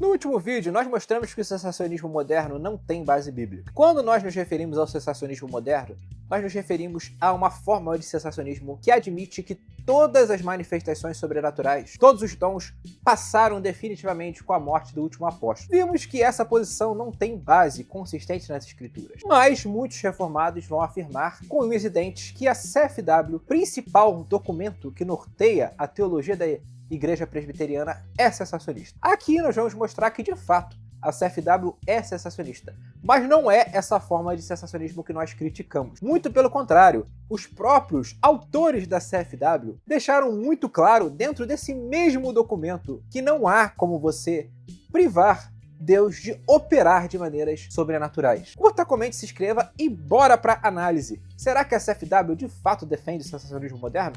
No último vídeo, nós mostramos que o sensacionismo moderno não tem base bíblica. Quando nós nos referimos ao sensacionismo moderno, nós nos referimos a uma forma de sensacionismo que admite que todas as manifestações sobrenaturais, todos os dons, passaram definitivamente com a morte do último apóstolo. Vimos que essa posição não tem base consistente nas escrituras, mas muitos reformados vão afirmar com unhas e dentes que a CFW, principal documento que norteia a teologia da Igreja Presbiteriana, é sensacionista. Aqui nós vamos mostrar que, de fato, a CFW é sensacionista, mas não é essa forma de sensacionismo que nós criticamos. Muito pelo contrário, os próprios autores da CFW deixaram muito claro dentro desse mesmo documento que não há como você privar Deus de operar de maneiras sobrenaturais. Curta, comente, se inscreva e bora pra análise. Será que a CFW de fato defende o sensacionismo moderno?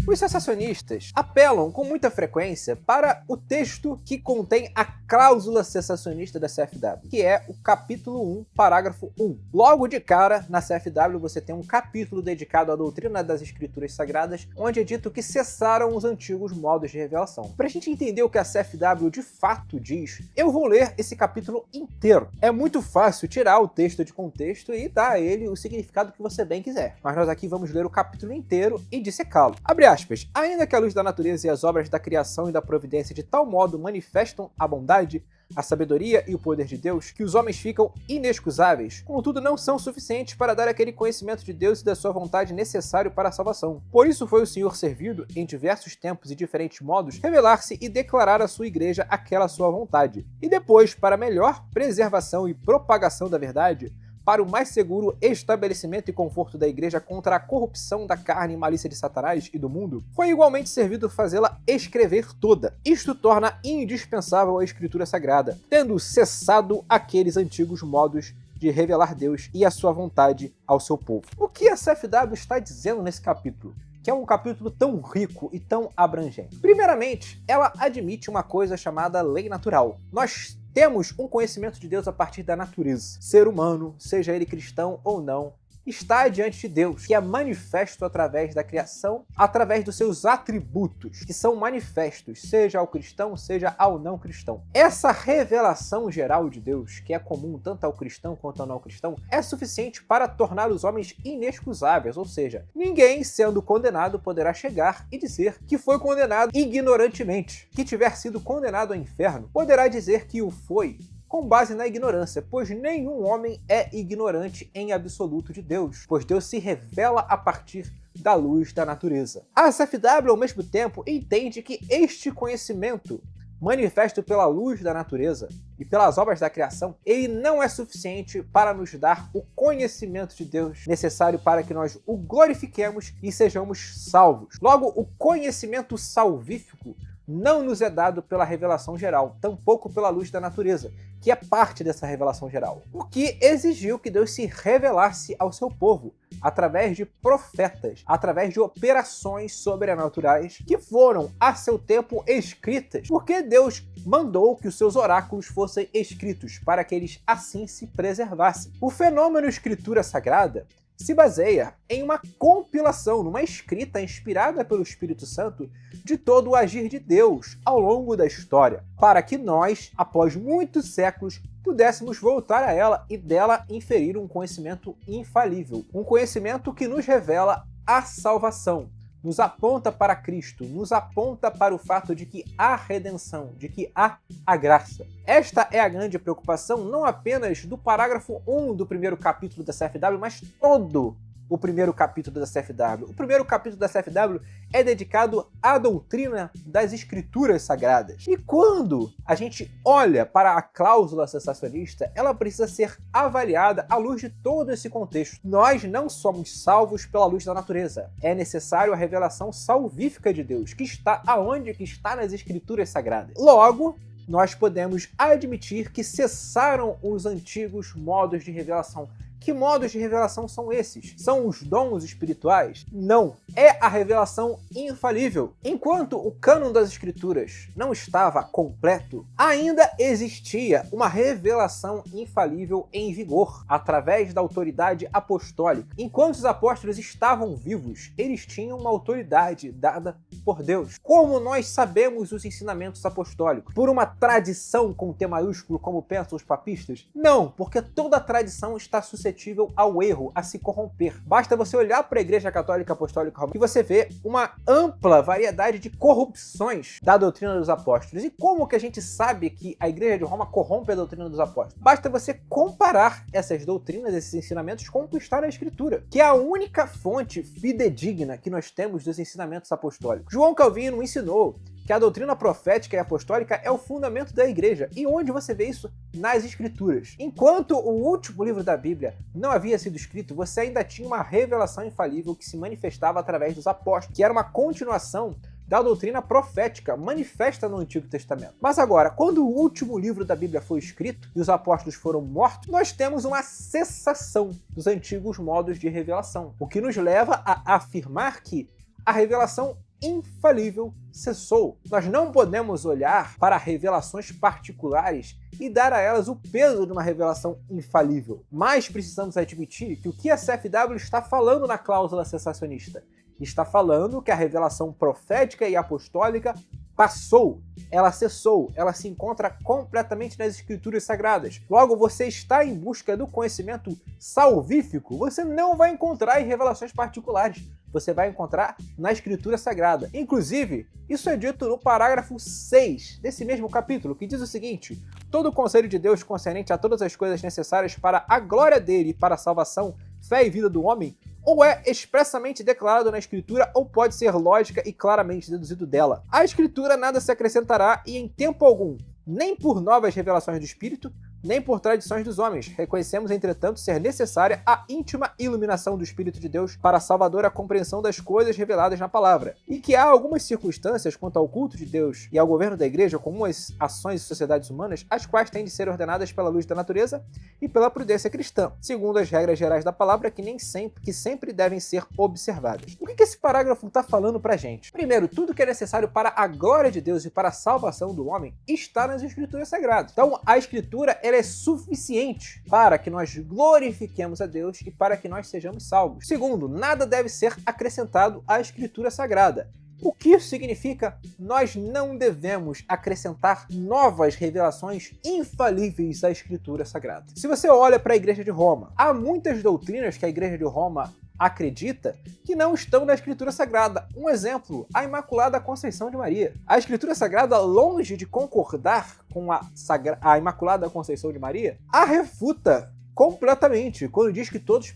Os sensacionistas apelam com muita frequência para o texto que contém a cláusula sensacionista da CFW, que é o capítulo 1, parágrafo 1. Logo de cara, na CFW você tem um capítulo dedicado à doutrina das escrituras sagradas, onde é dito que cessaram os antigos modos de revelação. Para a gente entender o que a CFW de fato diz, eu vou ler esse capítulo inteiro. É muito fácil tirar o texto de contexto e dar a ele o significado que você bem quiser, mas nós aqui vamos ler o capítulo inteiro e dissecá-lo. Abre aspas. Ainda que a luz da natureza e as obras da criação e da providência de tal modo manifestam a bondade, a sabedoria e o poder de Deus, que os homens ficam inexcusáveis, contudo não são suficientes para dar aquele conhecimento de Deus e da sua vontade necessário para a salvação. Por isso foi o Senhor servido, em diversos tempos e diferentes modos, revelar-se e declarar à sua igreja aquela sua vontade. E depois, para melhor preservação e propagação da verdade, para o mais seguro estabelecimento e conforto da igreja contra a corrupção da carne e malícia de Satanás e do mundo, foi igualmente servido fazê-la escrever toda. Isto torna indispensável a escritura sagrada, tendo cessado aqueles antigos modos de revelar Deus e a sua vontade ao seu povo. O que a CFW está dizendo nesse capítulo? Que é um capítulo tão rico e tão abrangente. Primeiramente, ela admite uma coisa chamada lei natural. Nós temos um conhecimento de Deus a partir da natureza. Ser humano, seja ele cristão ou não, está diante de Deus, que é manifesto através da criação, através dos seus atributos, que são manifestos, seja ao cristão, seja ao não cristão. Essa revelação geral de Deus, que é comum tanto ao cristão quanto ao não cristão, é suficiente para tornar os homens inexcusáveis, ou seja, ninguém sendo condenado poderá chegar e dizer que foi condenado ignorantemente. Que tiver sido condenado ao inferno, poderá dizer que o foi com base na ignorância, pois nenhum homem é ignorante em absoluto de Deus, pois Deus se revela a partir da luz da natureza. A CFW, ao mesmo tempo, entende que este conhecimento manifesto pela luz da natureza e pelas obras da criação, ele não é suficiente para nos dar o conhecimento de Deus necessário para que nós o glorifiquemos e sejamos salvos. Logo, o conhecimento salvífico não nos é dado pela revelação geral, tampouco pela luz da natureza, que é parte dessa revelação geral. O que exigiu que Deus se revelasse ao seu povo, através de profetas, através de operações sobrenaturais que foram, a seu tempo, escritas, porque Deus mandou que os seus oráculos fossem escritos, para que eles assim se preservassem. O fenômeno escritura sagrada se baseia em uma compilação, numa escrita inspirada pelo Espírito Santo de todo o agir de Deus ao longo da história, para que nós, após muitos séculos, pudéssemos voltar a ela e dela inferir um conhecimento infalível, um conhecimento que nos revela a salvação, nos aponta para Cristo, nos aponta para o fato de que há redenção, de que há a graça. Esta é a grande preocupação não apenas do parágrafo 1 do primeiro capítulo da CFW, mas todo o primeiro capítulo da CFW. O primeiro capítulo da CFW é dedicado à doutrina das escrituras sagradas. E quando a gente olha para a cláusula sensacionista, ela precisa ser avaliada à luz de todo esse contexto. Nós não somos salvos pela luz da natureza. É necessário a revelação salvífica de Deus, que está aonde? Que está nas escrituras sagradas. Logo, nós podemos admitir que cessaram os antigos modos de revelação, Que modos de revelação são esses? São os dons espirituais? Não. É a revelação infalível. Enquanto o cânon das escrituras não estava completo, ainda existia uma revelação infalível em vigor, através da autoridade apostólica. Enquanto os apóstolos estavam vivos, eles tinham uma autoridade dada por Deus. Como nós sabemos os ensinamentos apostólicos? Por uma tradição com T maiúsculo, como pensam os papistas? Não, porque toda tradição está suscetível ao erro, a se corromper. Basta você olhar para a Igreja Católica Apostólica Romana e você vê uma ampla variedade de corrupções da doutrina dos apóstolos. E como que a gente sabe que a Igreja de Roma corrompe a doutrina dos apóstolos? Basta você comparar essas doutrinas, esses ensinamentos com o que está na Escritura, que é a única fonte fidedigna que nós temos dos ensinamentos apostólicos. João Calvino ensinou que a doutrina profética e apostólica é o fundamento da igreja. E onde você vê isso? Nas Escrituras. Enquanto o último livro da Bíblia não havia sido escrito, você ainda tinha uma revelação infalível que se manifestava através dos apóstolos, que era uma continuação da doutrina profética manifesta no Antigo Testamento. Mas agora, quando o último livro da Bíblia foi escrito e os apóstolos foram mortos, nós temos uma cessação dos antigos modos de revelação, o que nos leva a afirmar que a revelação infalível cessou. Nós não podemos olhar para revelações particulares e dar a elas o peso de uma revelação infalível. Mas precisamos admitir que o que a CFW está falando na cláusula cessacionista? Está falando que a revelação profética e apostólica passou, ela cessou, ela se encontra completamente nas Escrituras Sagradas. Logo, você está em busca do conhecimento salvífico, você não vai encontrar em revelações particulares, você vai encontrar na Escritura Sagrada. Inclusive, isso é dito no parágrafo 6 desse mesmo capítulo, que diz o seguinte: todo o conselho de Deus concernente a todas as coisas necessárias para a glória dele e para a salvação, fé e vida do homem, ou é expressamente declarado na Escritura, ou pode ser lógica e claramente deduzido dela. A Escritura nada se acrescentará e em tempo algum, nem por novas revelações do Espírito, nem por tradições dos homens. Reconhecemos, entretanto, ser necessária a íntima iluminação do Espírito de Deus para a salvadora compreensão das coisas reveladas na palavra, e que há algumas circunstâncias quanto ao culto de Deus e ao governo da igreja, como as ações e sociedades humanas, as quais têm de ser ordenadas pela luz da natureza e pela prudência cristã, segundo as regras gerais da palavra que sempre devem ser observadas. O que esse parágrafo está falando pra gente? Primeiro, tudo que é necessário para a glória de Deus e para a salvação do homem está nas Escrituras Sagradas. Então, a Escritura é suficiente para que nós glorifiquemos a Deus e para que nós sejamos salvos. Segundo, nada deve ser acrescentado à Escritura Sagrada. O que isso significa? Nós não devemos acrescentar novas revelações infalíveis à Escritura Sagrada. Se você olha para a Igreja de Roma, há muitas doutrinas que a Igreja de Roma acredita que não estão na Escritura Sagrada. Um exemplo, a Imaculada Conceição de Maria. A Escritura Sagrada, longe de concordar com a Imaculada Conceição de Maria, a refuta completamente, quando diz que todos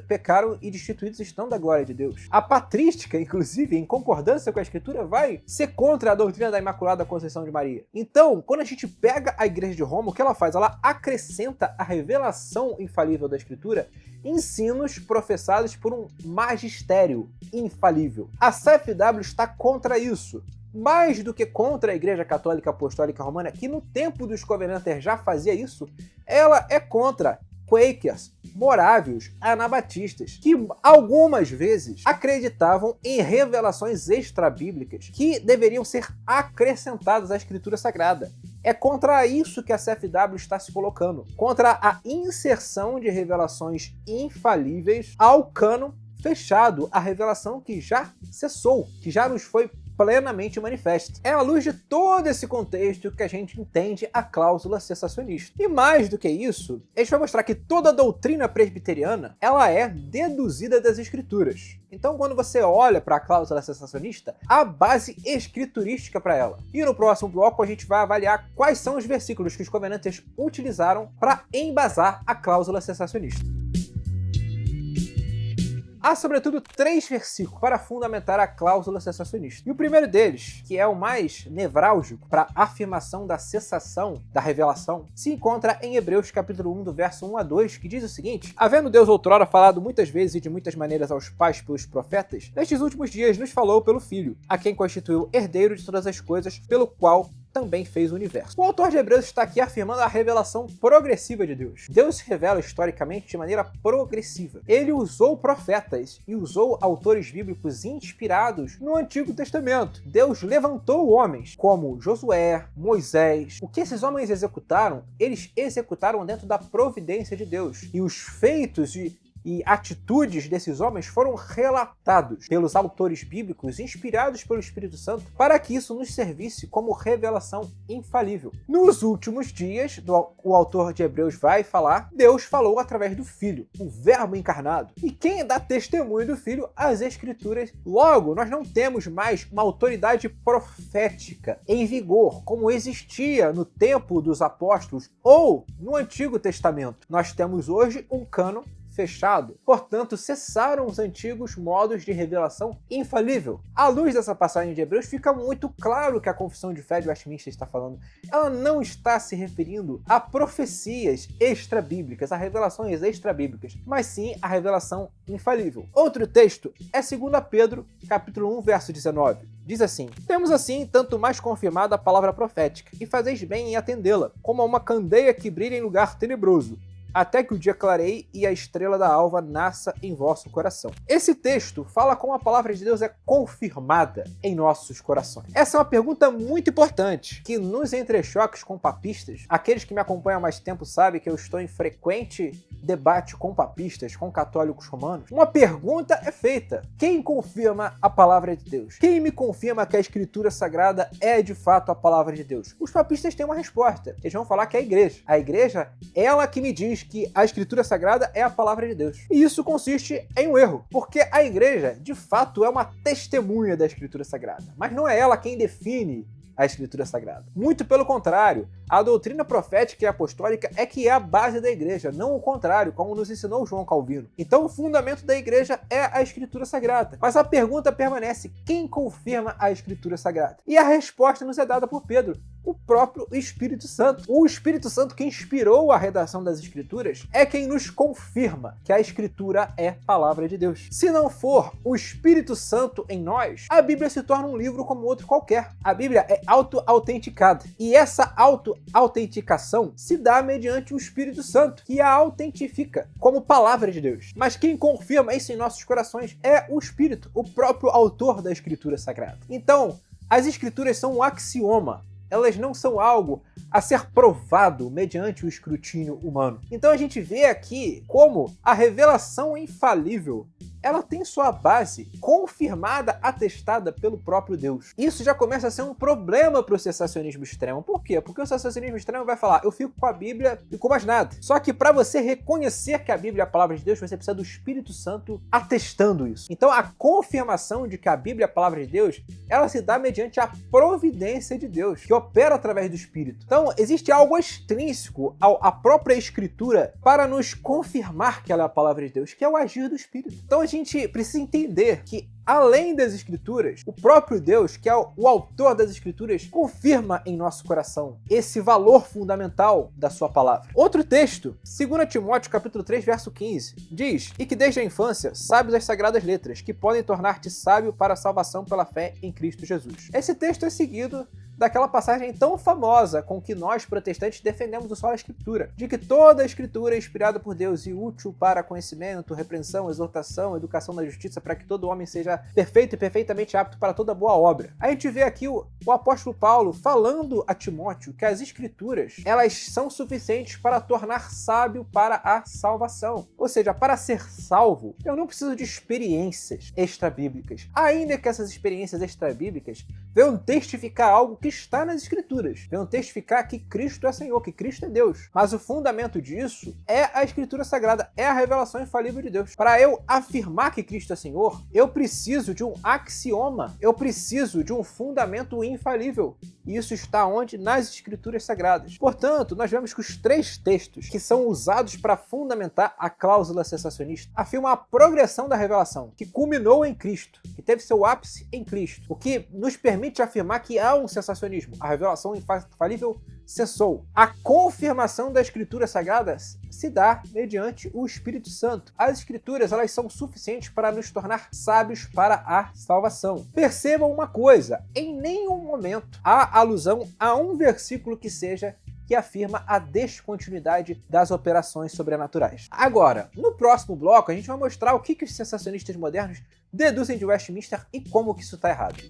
pecaram e destituídos estão da glória de Deus. A patrística, inclusive, em concordância com a Escritura, vai ser contra a doutrina da Imaculada Conceição de Maria. Então, quando a gente pega a Igreja de Roma, o que ela faz? Ela acrescenta a revelação infalível da Escritura ensinos professados por um magistério infalível. A CFW está contra isso. Mais do que contra a Igreja Católica Apostólica Romana, que no tempo dos Covenanters já fazia isso, ela é contra Quakers, Morávios, Anabatistas, que algumas vezes acreditavam em revelações extrabíblicas que deveriam ser acrescentadas à Escritura Sagrada. É contra isso que a CFW está se colocando, contra a inserção de revelações infalíveis ao cânon fechado, a revelação que já cessou, que já nos foi plenamente manifesta. É à luz de todo esse contexto que a gente entende a cláusula cessacionista. E mais do que isso, a gente vai mostrar que toda a doutrina presbiteriana, ela é deduzida das Escrituras. Então, quando você olha para a cláusula cessacionista, há base escriturística para ela. E no próximo bloco a gente vai avaliar quais são os versículos que os covenanters utilizaram para embasar a cláusula cessacionista. Há, sobretudo, 3 versículos para fundamentar a cláusula cessacionista. E o primeiro deles, que é o mais nevrálgico para a afirmação da cessação da revelação, se encontra em Hebreus capítulo 1, do verso 1 a 2, que diz o seguinte: havendo Deus outrora falado muitas vezes e de muitas maneiras aos pais pelos profetas, nestes últimos dias nos falou pelo Filho, a quem constituiu herdeiro de todas as coisas, pelo qual também fez o universo. O autor de Hebreus está aqui afirmando a revelação progressiva de Deus. Deus se revela historicamente de maneira progressiva. Ele usou profetas e usou autores bíblicos inspirados no Antigo Testamento. Deus levantou homens como Josué, Moisés. O que esses homens executaram, eles executaram dentro da providência de Deus. E os feitos e atitudes desses homens foram relatados pelos autores bíblicos inspirados pelo Espírito Santo para que isso nos servisse como revelação infalível. Nos últimos dias, o autor de Hebreus vai falar, Deus falou através do Filho, o Verbo encarnado. E quem dá testemunho do Filho? As Escrituras. Logo, nós não temos mais uma autoridade profética em vigor, como existia no tempo dos apóstolos ou no Antigo Testamento. Nós temos hoje um cânon fechado. Portanto, cessaram os antigos modos de revelação infalível. À luz dessa passagem de Hebreus, fica muito claro que a Confissão de Fé de Westminster está falando. Ela não está se referindo a profecias extrabíblicas, a revelações extrabíblicas, mas sim a revelação infalível. Outro texto é 2 Pedro, capítulo 1, verso 19. Diz assim: temos assim tanto mais confirmada a palavra profética, e fazeis bem em atendê-la, como a uma candeia que brilha em lugar tenebroso, até que o dia clareie e a estrela da alva nasça em vosso coração. Esse texto fala como a palavra de Deus é confirmada em nossos corações. Essa é uma pergunta muito importante, que nos entrechoques com papistas, aqueles que me acompanham há mais tempo sabem que eu estou em frequente debate com papistas, com católicos romanos. Uma pergunta é feita: quem confirma a palavra de Deus? Quem me confirma que a Escritura Sagrada é de fato a palavra de Deus? Os papistas têm uma resposta. Eles vão falar que é a igreja. A igreja, ela que me diz que a Escritura Sagrada é a palavra de Deus. E isso consiste em um erro, porque a igreja, de fato, é uma testemunha da Escritura Sagrada, mas não é ela quem define a Escritura Sagrada. Muito pelo contrário, a doutrina profética e apostólica é que é a base da igreja, não o contrário, como nos ensinou João Calvino. Então o fundamento da igreja é a Escritura Sagrada. Mas a pergunta permanece: quem confirma a Escritura Sagrada? E a resposta nos é dada por Pedro: o próprio Espírito Santo. O Espírito Santo que inspirou a redação das Escrituras é quem nos confirma que a Escritura é palavra de Deus. Se não for o Espírito Santo em nós, a Bíblia se torna um livro como outro qualquer. A Bíblia é auto-autenticada. E essa auto-autenticação se dá mediante o Espírito Santo, que a autentifica como palavra de Deus. Mas quem confirma isso em nossos corações é o Espírito, o próprio autor da Escritura Sagrada. Então, as Escrituras são um axioma. Elas não são algo a ser provado mediante o escrutínio humano. Então a gente vê aqui como a revelação infalível, ela tem sua base confirmada, atestada pelo próprio Deus. Isso já começa a ser um problema para o cessacionismo extremo. Por quê? Porque o cessacionismo extremo vai falar: eu fico com a Bíblia e com mais nada. Só que para você reconhecer que a Bíblia é a palavra de Deus, você precisa do Espírito Santo atestando isso. Então a confirmação de que a Bíblia é a palavra de Deus, ela se dá mediante a providência de Deus, que opera através do Espírito. Então existe algo extrínseco à própria Escritura para nos confirmar que ela é a palavra de Deus, que é o agir do Espírito. Então a gente precisa entender que, além das Escrituras, o próprio Deus, que é o autor das Escrituras, confirma em nosso coração esse valor fundamental da sua palavra. Outro texto, 2 Timóteo capítulo 3, verso 15, diz: e que desde a infância sabes as sagradas letras, que podem tornar-te sábio para a salvação pela fé em Cristo Jesus. Esse texto é seguido daquela passagem tão famosa com que nós, protestantes, defendemos o só a Escritura, de que toda a Escritura é inspirada por Deus e útil para conhecimento, repreensão, exortação, educação na justiça, para que todo homem seja perfeito e perfeitamente apto para toda boa obra. A gente vê aqui o apóstolo Paulo falando a Timóteo que as Escrituras, elas são suficientes para tornar sábio para a salvação. Ou seja, para ser salvo, eu não preciso de experiências extrabíblicas, ainda que essas experiências extrabíblicas venham testificar algo que está nas Escrituras, venham testificar que Cristo é Senhor, que Cristo é Deus. Mas o fundamento disso é a Escritura Sagrada, é a revelação infalível de Deus. Para eu afirmar que Cristo é Senhor, eu preciso de um axioma, eu preciso de um fundamento infalível. E isso está onde? Nas Escrituras Sagradas. Portanto, nós vemos que os três textos que são usados para fundamentar a cláusula cessacionista afirmam a progressão da revelação, que culminou em Cristo, que teve seu ápice em Cristo, o que nos permite afirmar que há um cessacionismo. A revelação infalível cessou. A confirmação da Escritura Sagrada se dá mediante o Espírito Santo. As Escrituras, elas são suficientes para nos tornar sábios para a salvação. Percebam uma coisa, em nenhum momento há alusão a um versículo que seja que afirma a descontinuidade das operações sobrenaturais. Agora, no próximo bloco, a gente vai mostrar o que os sensacionistas modernos deduzem de Westminster e como que isso está errado.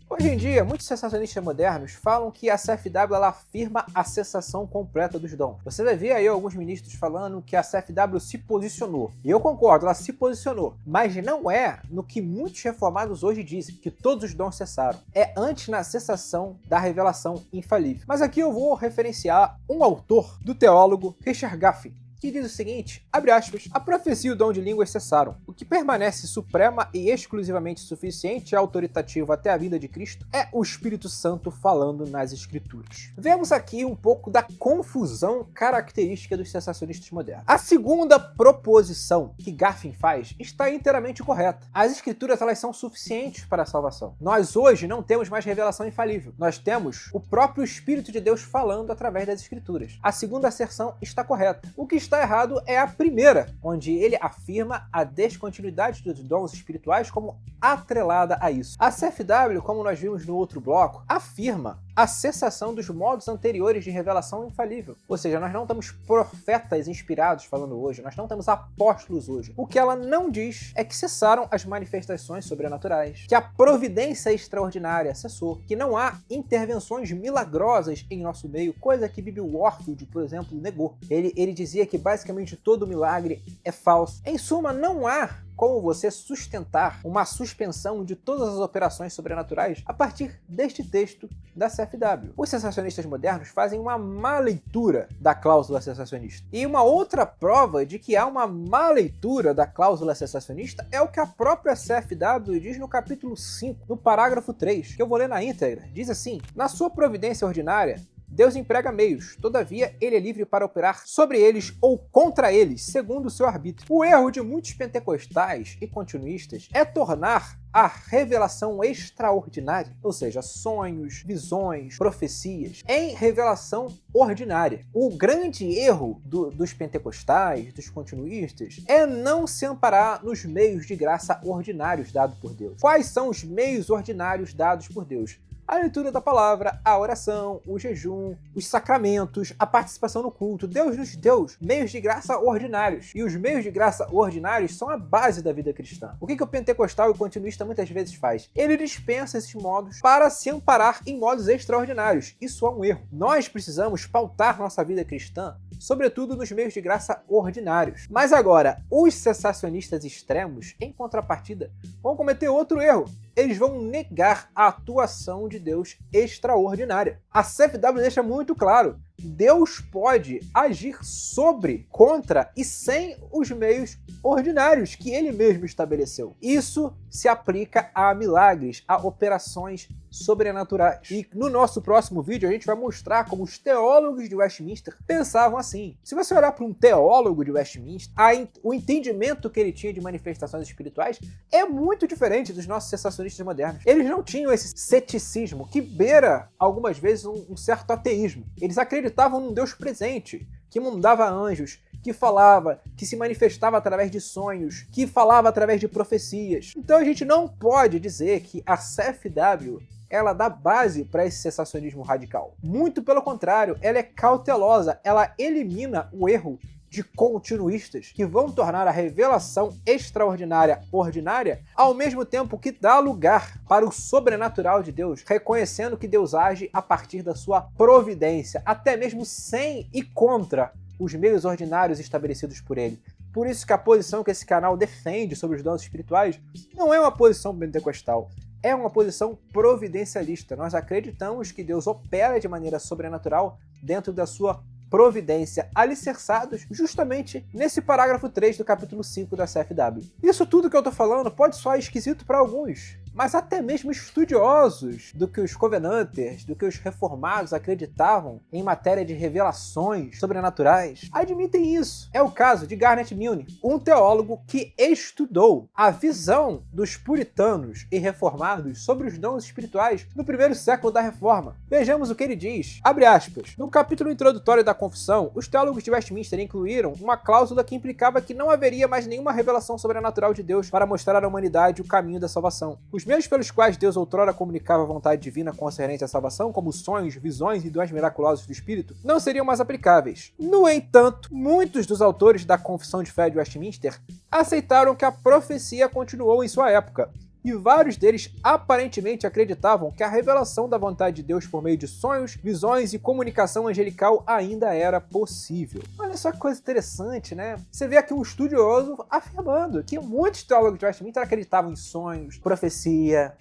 Hoje em dia, muitos sensacionistas modernos falam que a CFW ela afirma a cessação completa dos dons. Você vai ver aí alguns ministros falando que a CFW se posicionou. E eu concordo, ela se posicionou. Mas não é no que muitos reformados hoje dizem, que todos os dons cessaram. É antes na cessação da revelação infalível. Mas aqui eu vou referenciar um autor do teólogo Richard Gaffin, que diz o seguinte, abre aspas, a profecia e o dom de línguas cessaram. O que permanece suprema e exclusivamente suficiente e autoritativo até a vinda de Cristo é o Espírito Santo falando nas Escrituras. Vemos aqui um pouco da confusão característica dos sensacionistas modernos. A segunda proposição que Gaffin faz está inteiramente correta. As Escrituras elas são suficientes para a salvação. Nós hoje não temos mais revelação infalível. Nós temos o próprio Espírito de Deus falando através das Escrituras. A segunda asserção está correta. O que está errado é a primeira, onde ele afirma a descontinuidade dos dons espirituais como atrelada a isso. A CFW, como nós vimos no outro bloco, afirma a cessação dos modos anteriores de revelação infalível. Ou seja, nós não temos profetas inspirados falando hoje, nós não temos apóstolos hoje. O que ela não diz é que cessaram as manifestações sobrenaturais, que a providência extraordinária cessou, que não há intervenções milagrosas em nosso meio, coisa que Bibi Warfield, por exemplo, negou. Ele dizia que basicamente todo milagre é falso. Em suma, não há como você sustentar uma suspensão de todas as operações sobrenaturais a partir deste texto da CFW. Os sensacionistas modernos fazem uma má leitura da cláusula sensacionista. E uma outra prova de que há uma má leitura da cláusula sensacionista é o que a própria CFW diz no capítulo 5, no parágrafo 3, que eu vou ler na íntegra. Diz assim, na sua providência ordinária, Deus emprega meios, todavia ele é livre para operar sobre eles ou contra eles, segundo o seu arbítrio. O erro de muitos pentecostais e continuistas é tornar a revelação extraordinária, ou seja, sonhos, visões, profecias, em revelação ordinária. O grande erro dos pentecostais, dos continuistas, é não se amparar nos meios de graça ordinários dados por Deus. Quais são os meios ordinários dados por Deus? A leitura da palavra, a oração, o jejum, os sacramentos, a participação no culto. Deus nos deu meios de graça ordinários. E os meios de graça ordinários são a base da vida cristã. O que o pentecostal e o continuista muitas vezes faz? Ele dispensa esses modos para se amparar em modos extraordinários. Isso é um erro. Nós precisamos pautar nossa vida cristã, sobretudo nos meios de graça ordinários. Mas agora, os sensacionistas extremos, em contrapartida, vão cometer outro erro. Eles vão negar a atuação de Deus extraordinária. A CFW deixa muito claro, Deus pode agir sobre, contra e sem os meios ordinários que ele mesmo estabeleceu. Isso se aplica a milagres, a operações sobrenaturais. E no nosso próximo vídeo a gente vai mostrar como os teólogos de Westminster pensavam assim. Se você olhar para um teólogo de Westminster, o entendimento que ele tinha de manifestações espirituais é muito diferente dos nossos sensacionistas modernos. Eles não tinham esse ceticismo que beira algumas vezes um certo ateísmo. Eles acreditavam num Deus presente, que mandava anjos, que falava, que se manifestava através de sonhos, que falava através de profecias. Então a gente não pode dizer que a CFW ela dá base para esse sensacionismo radical. Muito pelo contrário, ela é cautelosa, ela elimina o erro de continuistas que vão tornar a revelação extraordinária ordinária, ao mesmo tempo que dá lugar para o sobrenatural de Deus, reconhecendo que Deus age a partir da sua providência, até mesmo sem e contra os meios ordinários estabelecidos por ele. Por isso que a posição que esse canal defende sobre os dons espirituais não é uma posição pentecostal, é uma posição providencialista. Nós acreditamos que Deus opera de maneira sobrenatural dentro da sua providência, alicerçados justamente nesse parágrafo 3 do capítulo 5 da CFW. Isso tudo que eu tô falando pode soar esquisito para alguns, mas até mesmo estudiosos do que os Covenanters, do que os reformados acreditavam em matéria de revelações sobrenaturais, admitem isso. É o caso de Garnet Milne, um teólogo que estudou a visão dos puritanos e reformados sobre os dons espirituais no primeiro século da Reforma. Vejamos o que ele diz. Abre aspas. No capítulo introdutório da Confissão, os teólogos de Westminster incluíram uma cláusula que implicava que não haveria mais nenhuma revelação sobrenatural de Deus para mostrar à humanidade o caminho da salvação. Os meios pelos quais Deus outrora comunicava a vontade divina concernente à salvação, como sonhos, visões e dons miraculosos do Espírito, não seriam mais aplicáveis. No entanto, muitos dos autores da Confissão de Fé de Westminster aceitaram que a profecia continuou em sua época, e vários deles aparentemente acreditavam que a revelação da vontade de Deus por meio de sonhos, visões e comunicação angelical ainda era possível. Olha só que coisa interessante, né? Você vê aqui um estudioso afirmando que muitos teólogos de Westminster acreditavam em sonhos, profecia,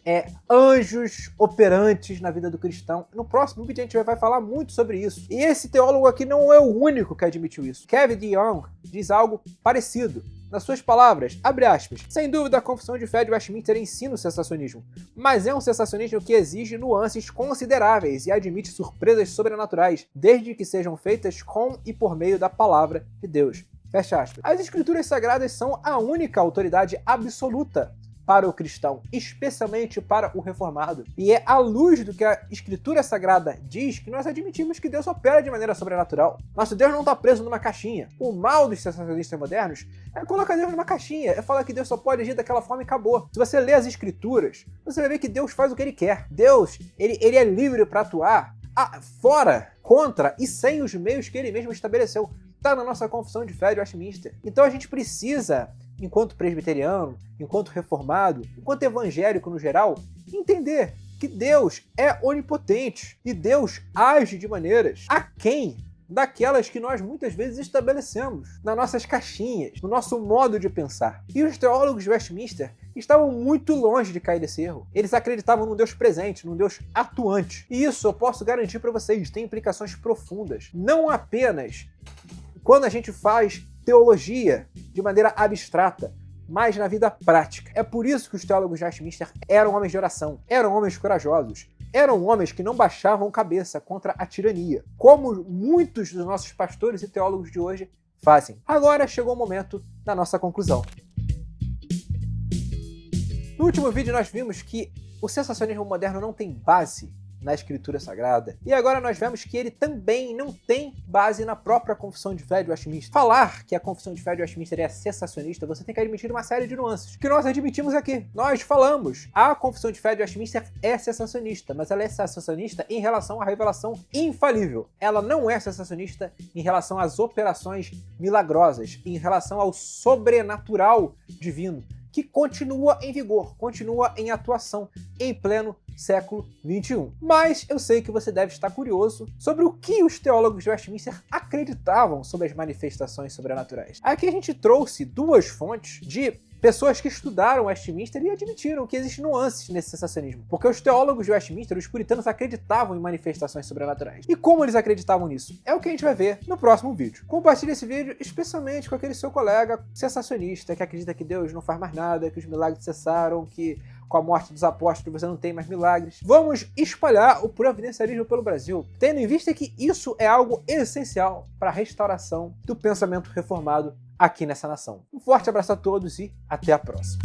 anjos operantes na vida do cristão. No próximo vídeo a gente vai falar muito sobre isso. E esse teólogo aqui não é o único que admitiu isso. Kevin DeYoung diz algo parecido. Nas suas palavras, abre aspas, sem dúvida a Confissão de Fé de Westminster ensina o sensacionismo, mas é um sensacionismo que exige nuances consideráveis e admite surpresas sobrenaturais, desde que sejam feitas com e por meio da palavra de Deus. Fecha aspas. As Escrituras Sagradas são a única autoridade absoluta para o cristão, especialmente para o reformado. E é à luz do que a Escritura Sagrada diz que nós admitimos que Deus opera de maneira sobrenatural. Nosso Deus não está preso numa caixinha. O mal dos sensacionistas modernos é colocar Deus numa caixinha, é falar que Deus só pode agir daquela forma e acabou. Se você ler as Escrituras, você vai ver que Deus faz o que Ele quer. Deus, ele é livre para atuar fora, contra e sem os meios que Ele mesmo estabeleceu. Está na nossa Confissão de Fé de Westminster. Então a gente precisa, enquanto presbiteriano, enquanto reformado, enquanto evangélico no geral, entender que Deus é onipotente e Deus age de maneiras aquém daquelas que nós muitas vezes estabelecemos nas nossas caixinhas, no nosso modo de pensar. E os teólogos de Westminster estavam muito longe de cair desse erro. Eles acreditavam num Deus presente, num Deus atuante. E isso eu posso garantir para vocês, tem implicações profundas. Não apenas quando a gente faz teologia de maneira abstrata, mas na vida prática. É por isso que os teólogos de Westminster eram homens de oração, eram homens corajosos, eram homens que não baixavam cabeça contra a tirania, como muitos dos nossos pastores e teólogos de hoje fazem. Agora chegou o momento da nossa conclusão. No último vídeo nós vimos que o sensacionismo moderno não tem base na Escritura Sagrada. E agora nós vemos que ele também não tem base na própria Confissão de Fé de Westminster. Falar que a Confissão de Fé de Westminster é sensacionista, você tem que admitir uma série de nuances, que nós admitimos aqui. Nós falamos, a Confissão de Fé de Westminster é sensacionista, mas ela é sensacionista em relação à revelação infalível. Ela não é sensacionista em relação às operações milagrosas, em relação ao sobrenatural divino, que continua em vigor, continua em atuação em pleno século XXI. Mas eu sei que você deve estar curioso sobre o que os teólogos de Westminster acreditavam sobre as manifestações sobrenaturais. Aqui a gente trouxe duas fontes de pessoas que estudaram Westminster e admitiram que existem nuances nesse sensacionismo. Porque os teólogos de Westminster, os puritanos, acreditavam em manifestações sobrenaturais. E como eles acreditavam nisso? É o que a gente vai ver no próximo vídeo. Compartilhe esse vídeo especialmente com aquele seu colega sensacionista que acredita que Deus não faz mais nada, que os milagres cessaram, que com a morte dos apóstolos você não tem mais milagres. Vamos espalhar o providencialismo pelo Brasil, tendo em vista que isso é algo essencial para a restauração do pensamento reformado aqui nessa nação. Um forte abraço a todos e até a próxima.